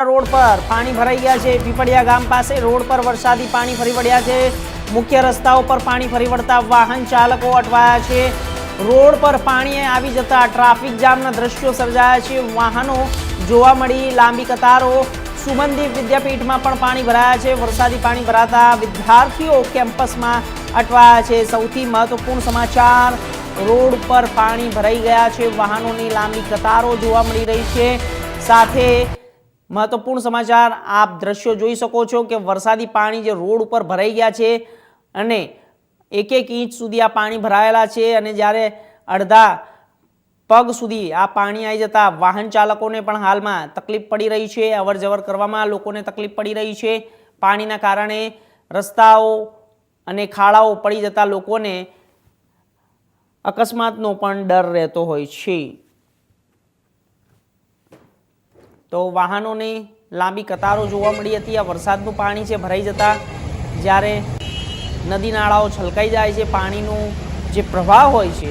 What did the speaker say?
Road पर पानी भराई गया है। पीपड़िया गाम पास रोड पर वरसादी पानी फरी वळ्या है। मुख्य रस्ताओं पर पानी फरी वळता वाहन चालको अटवाया है। रोड पर पानी आवी जता ट्राफिक जामना दृश्यों सर्जाया है। वाहनों जोवा मळी, लांबी कतारो। सुमनदीप विद्यापीठ में पण पानी भराया है। वरसादी पानी भराता विद्यार्थीओ केम्पस में अटवाया है। सौथी महत्वपूर्ण समाचार, रोड पर पानी भराई गया है। वाहनों की लांबी कतारो जोवा मळी रही है। साथे महत्वपूर्ण समाचार आप दृश्यों जोई सको छो कि वरसादी पानी जो रोड पर भराई गया है अने एक एक इंच सुधी आ पानी भरायेला छे अने ज्यारे अर्धा पग सुधी आ पानी आई जता वाहन चालकोने पण हालमां तकलीफ पड़ी रही है। अवर जवर करवामां लोकोने तकलीफ पड़ी रही है। पानीना कारणे रस्ताओ अने खाड़ाओ पड़ी जता लोकोने अकस्मातनो पण डर रहतो होय छे। तो वाहनों ने लांबी कतारों जोवा मळी हती। आ वरसादनुं पाणी छे भराई जता ज्यारे नदी नाळाओ छलकाई जाय छे, पाणीनो जे प्रवाह होय छे